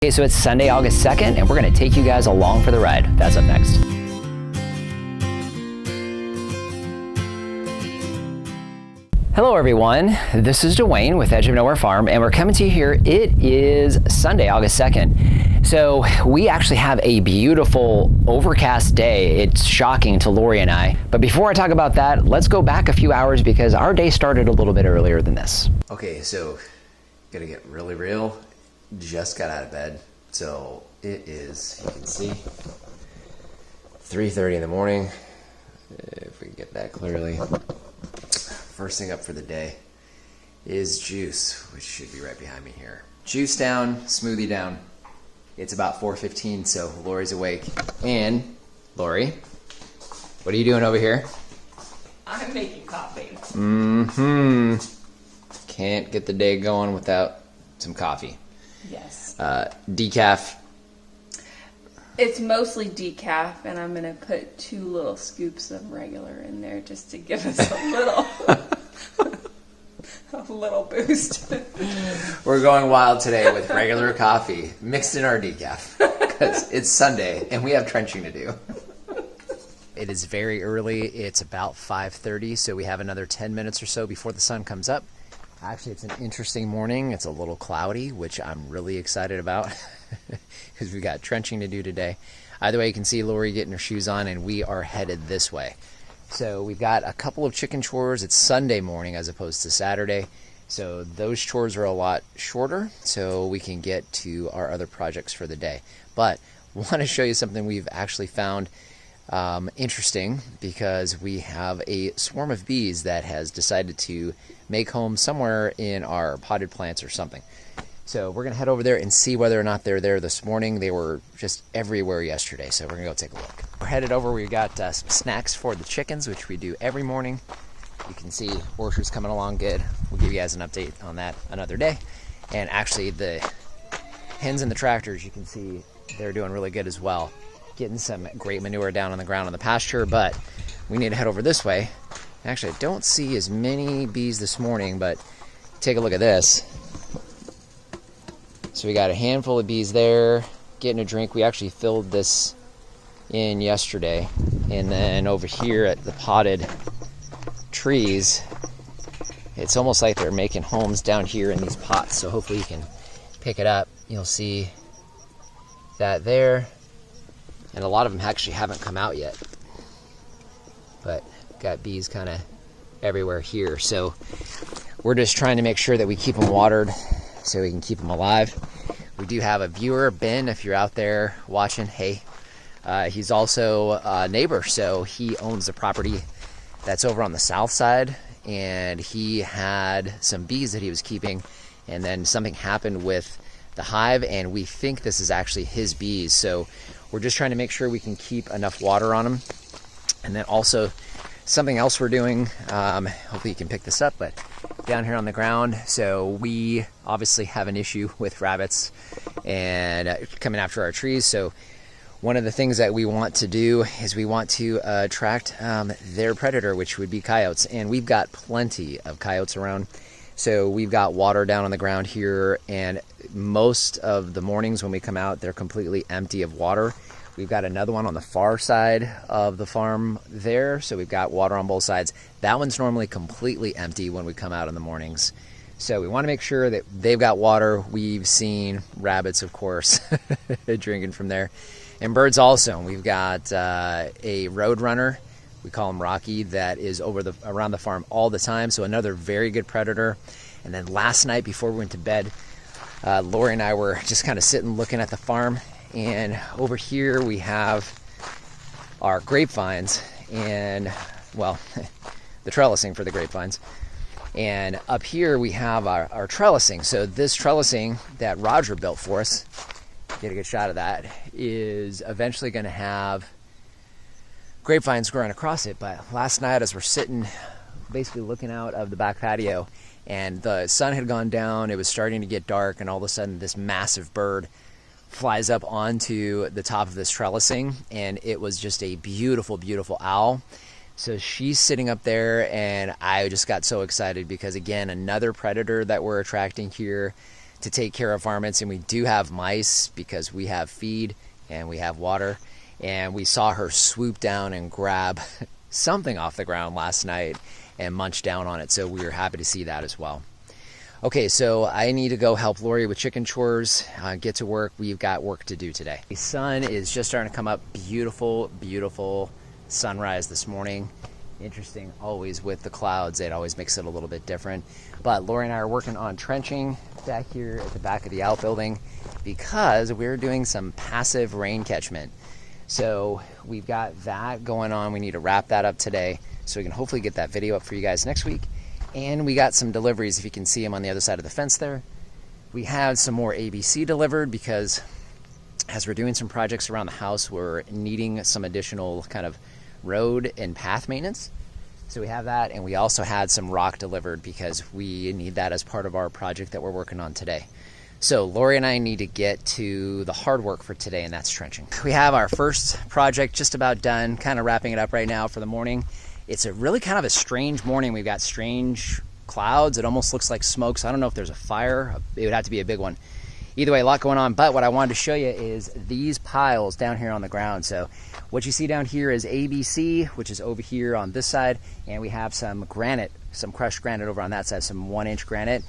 Okay, so it's Sunday, August 2nd, and we're going to take you guys along for the ride. That's up next. Hello everyone, this is Dwayne with Edge of Nowhere Farm, and we're coming to you here. It is Sunday, August 2nd. So we actually have a beautiful overcast day. It's shocking to Lori and I. But before I talk about that, let's go back a few hours because our day started a little bit earlier than this. Okay, so gonna get really real. Just got out of bed. So it is, you can see, 3:30 in the morning. If we can get that clearly. First thing up for the day is juice, which should be right behind me here. Juice down, smoothie down. It's about 4:15, so Lori's awake. And Lori, what are you doing over here? I'm making coffee. Can't get the day going without some coffee. Yes. Decaf. It's mostly decaf, and I'm going to put 2 little scoops of regular in there just to give us a little boost. We're going wild today with regular coffee mixed in our decaf because it's Sunday and we have trenching to do. It is very early. It's about 5:30, so we have another 10 minutes or so before the sun comes up. Actually, it's an interesting morning. It's a little cloudy, which I'm really excited about because we got trenching to do today. Either way, you can see Lori getting her shoes on, and we are headed this way. So we've got a couple of chicken chores. It's Sunday morning as opposed to Saturday. So those chores are a lot shorter, so we can get to our other projects for the day. But I want to show you something we've actually found interesting because we have a swarm of bees that has decided to make home somewhere in our potted plants or something. So we're going to head over there and see whether or not they're there this morning. They were just everywhere yesterday, so we're going to go take a look. We're headed over. We've got some snacks for the chickens, which we do every morning. You can see orchard's coming along good. We'll give you guys an update on that another day. And actually the hens and the tractors, you can see they're doing really good as well. Getting some great manure down on the ground on the pasture, but we need to head over this way. Actually, I don't see as many bees this morning, but take a look at this. So we got a handful of bees there getting a drink. We actually filled this in yesterday. And then over here at the potted trees, it's almost like they're making homes down here in these pots. So hopefully you can pick it up. You'll see that there. And a lot of them actually haven't come out yet. But got bees kind of everywhere here. So we're just trying to make sure that we keep them watered so we can keep them alive. We do have a viewer, Ben, if you're out there watching. Hey, he's also a neighbor. So he owns the property that's over on the south side. And he had some bees that he was keeping. And then something happened with the hive. And we think this is actually his bees. So we're just trying to make sure we can keep enough water on them. And then also something else we're doing, hopefully you can pick this up, but down here on the ground, so we obviously have an issue with rabbits and coming after our trees. So one of the things that we want to do is we want to attract their predator, which would be coyotes. And we've got plenty of coyotes around. So we've got water down on the ground here, and most of the mornings when we come out, they're completely empty of water. We've got another one on the far side of the farm there, so we've got water on both sides. That one's normally completely empty when we come out in the mornings. So we want to make sure that they've got water. We've seen rabbits, of course, drinking from there. And birds also. We've got a road runner. We call him Rocky, that is around the farm all the time. So another very good predator. And then last night before we went to bed, Lori and I were just kind of sitting looking at the farm. And over here we have our grapevines and, well, the trellising for the grapevines. And up here we have our trellising. So this trellising that Roger built for us, get a good shot of that, is eventually going to have grapevines growing across it. But last night as we're sitting basically looking out of the back patio and the sun had gone down, it was starting to get dark, and all of a sudden this massive bird flies up onto the top of this trellising, and it was just a beautiful, beautiful owl. So she's sitting up there, and I just got so excited because, again, another predator that we're attracting here to take care of varmints, and we do have mice because we have feed and we have water. And we saw her swoop down and grab something off the ground last night and munch down on it. So we were happy to see that as well. Okay, so I need to go help Lori with chicken chores, get to work. We've got work to do today. The sun is just starting to come up. Beautiful, beautiful sunrise this morning. Interesting, always with the clouds, it always makes it a little bit different. But Lori and I are working on trenching back here at the back of the outbuilding because we're doing some passive rain catchment. So we've got that going on. We need to wrap that up today so we can hopefully get that video up for you guys next week. And we got some deliveries, if you can see them on the other side of the fence there. We had some more ABC delivered because as we're doing some projects around the house, we're needing some additional kind of road and path maintenance. So we have that, and we also had some rock delivered because we need that as part of our project that we're working on today. So Lori and I need to get to the hard work for today, and that's trenching. We have our first project just about done, kind of wrapping it up right now for the morning. It's a really kind of a strange morning. We've got strange clouds. It almost looks like smoke, so I don't know if there's a fire. It would have to be a big one. Either way, a lot going on, but what I wanted to show you is these piles down here on the ground. So what you see down here is ABC, which is over here on this side, and we have some granite, some crushed granite over on that side, some 1-inch granite.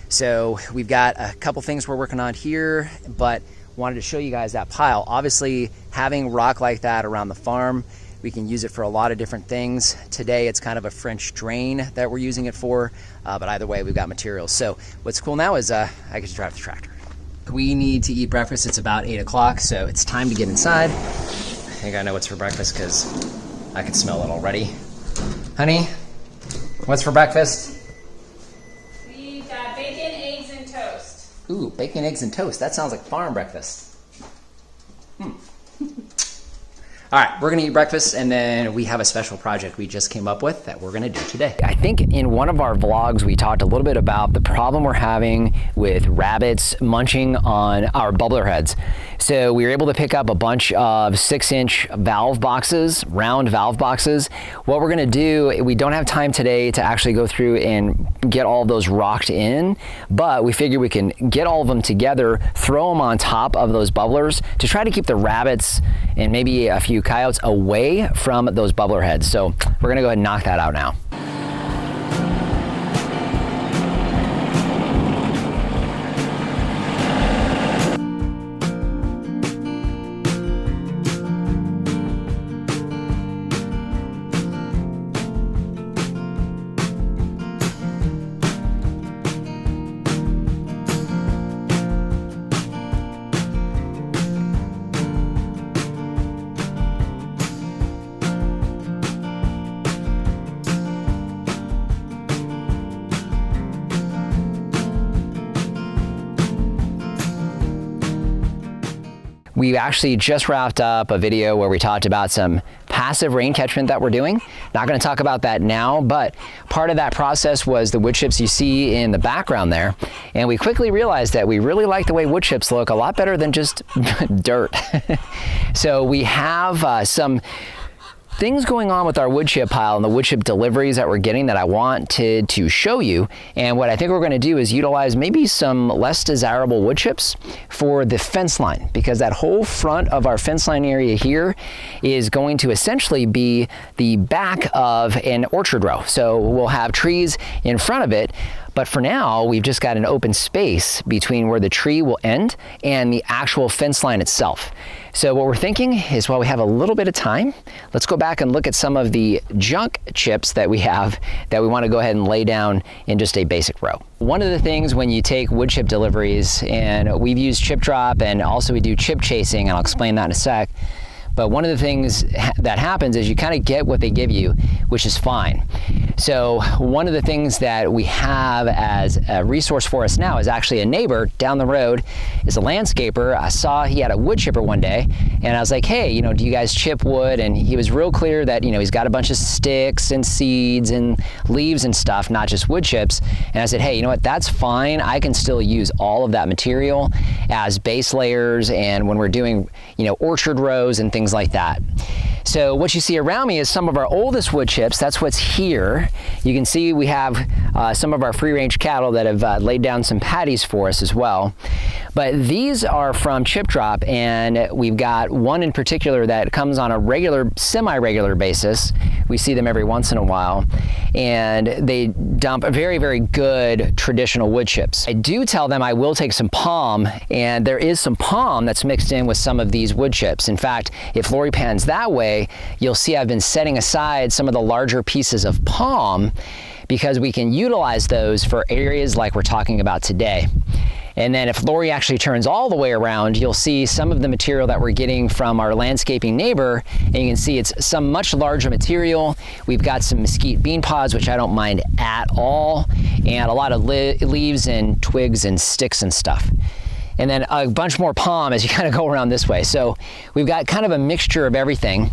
So we've got a couple things we're working on here, but wanted to show you guys that pile. Obviously, having rock like that around the farm, we can use it for a lot of different things. Today, it's kind of a French drain that we're using it for, but either way, we've got materials. So what's cool now is I get to drive the tractor. We need to eat breakfast. It's about 8 o'clock, so it's time to get inside. I think I know what's for breakfast because I can smell it already. Honey, what's for breakfast? Bacon, eggs, and toast. Ooh, bacon, eggs, and toast. That sounds like farm breakfast. All right, we're gonna eat breakfast, and then we have a special project we just came up with that we're gonna do today. I think in one of our vlogs, we talked a little bit about the problem we're having with rabbits munching on our bubbler heads. So we were able to pick up a bunch of 6-inch valve boxes, round valve boxes. What we're gonna do, we don't have time today to actually go through and get all of those rocked in, but we figure we can get all of them together, throw them on top of those bubblers to try to keep the rabbits and maybe a few coyotes away from those bubbler heads. So we're gonna go ahead and knock that out now. We actually just wrapped up a video where we talked about some passive rain catchment that we're doing. Not going to talk about that now, but part of that process was the wood chips you see in the background there. And we quickly realized that we really like the way wood chips look a lot better than just dirt. So we have some things going on with our wood chip pile and the wood chip deliveries that we're getting that I wanted to show you. And what I think we're going to do is utilize maybe some less desirable wood chips for the fence line, because that whole front of our fence line area here is going to essentially be the back of an orchard row. So we'll have trees in front of it, but for now, we've just got an open space between where the tree will end and the actual fence line itself. So what we're thinking is, while we have a little bit of time, let's go back and look at some of the junk chips that we have that we want to go ahead and lay down in just a basic row. One of the things when you take wood chip deliveries, and we've used chip drop and also we do chip chasing, and I'll explain that in a sec. But one of the things that happens is you kind of get what they give you, which is fine. So one of the things that we have as a resource for us now is actually a neighbor down the road is a landscaper. I saw he had a wood chipper one day, and I was like, hey, do you guys chip wood? And he was real clear that, he's got a bunch of sticks and seeds and leaves and stuff, not just wood chips. And I said, hey, you know what, that's fine. I can still use all of that material as base layers and when we're doing, orchard rows and things like that. So what you see around me is some of our oldest wood chips. That's what's here. You can see we have some of our free-range cattle that have laid down some patties for us as well. But these are from Chip Drop, and we've got one in particular that comes on a regular, semi-regular basis. We see them every once in a while, and they dump very, very good traditional wood chips. I do tell them I will take some palm, and there is some palm that's mixed in with some of these wood chips. In fact, if Lori pans that way, you'll see I've been setting aside some of the larger pieces of palm because we can utilize those for areas like we're talking about today. And then if Lori actually turns all the way around, you'll see some of the material that we're getting from our landscaping neighbor, and you can see it's some much larger material. We've got some mesquite bean pods, which I don't mind at all, and a lot of leaves and twigs and sticks and stuff. And then a bunch more palm as you kind of go around this way. So we've got kind of a mixture of everything.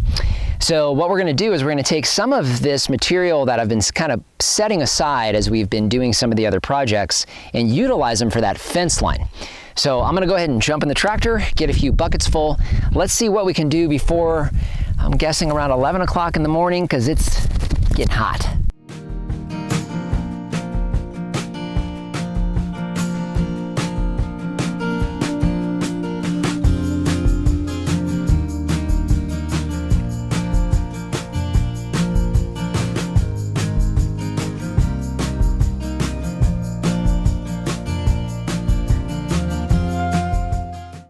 So what we're gonna do is we're gonna take some of this material that I've been kind of setting aside as we've been doing some of the other projects and utilize them for that fence line. So I'm gonna go ahead and jump in the tractor, get a few buckets full. Let's see what we can do before, I'm guessing around 11 o'clock in the morning, because it's getting hot.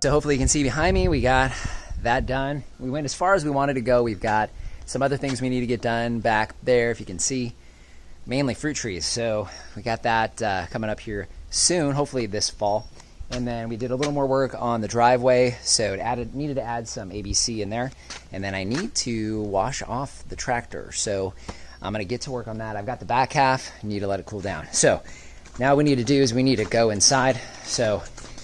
So hopefully you can see behind me, we got that done. We went as far as we wanted to go. We've got some other things we need to get done back there, if you can see, mainly fruit trees. So we got that coming up here soon, hopefully this fall. And then we did a little more work on the driveway, so it needed to add some ABC in there. And then I need to wash off the tractor. So I'm gonna get to work on that. I've got the back half, need to let it cool down. So now what we need to do is we need to go inside. So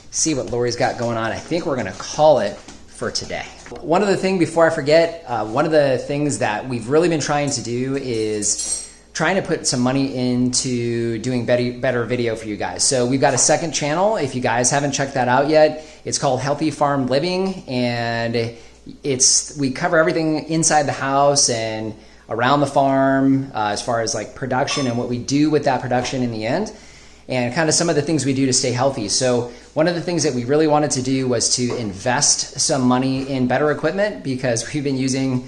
see what Lori's got going on. I think we're gonna call it for today. One other thing before I forget, one of the things that we've really been trying to do is trying to put some money into doing better video for you guys. So we've got a second channel. If you guys haven't checked that out yet, it's called Healthy Farm Living, and we cover everything inside the house and around the farm as far as like production and what we do with that production in the end, and kind of some of the things we do to stay healthy. So one of the things that we really wanted to do was to invest some money in better equipment, because we've been using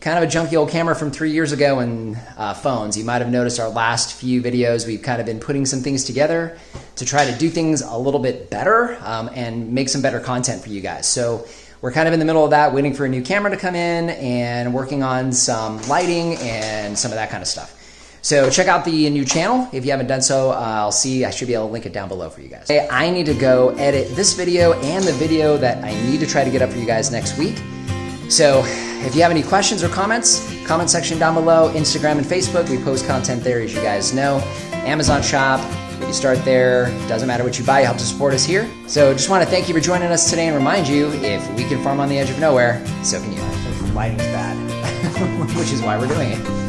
kind of a junky old camera from 3 years ago and phones. You might have noticed our last few videos, we've kind of been putting some things together to try to do things a little bit better and make some better content for you guys. So we're kind of in the middle of that, waiting for a new camera to come in and working on some lighting and some of that kind of stuff. So check out the new channel if you haven't done so. I should be able to link it down below for you guys. I need to go edit this video and the video that I need to try to get up for you guys next week. So if you have any questions or comments, comment section down below. Instagram and Facebook, we post content there, as you guys know. Amazon shop, if you start there, doesn't matter what you buy, you help to support us here. So just want to thank you for joining us today and remind you, if we can farm on the edge of nowhere, so can you. The lighting's bad, which is why we're doing it.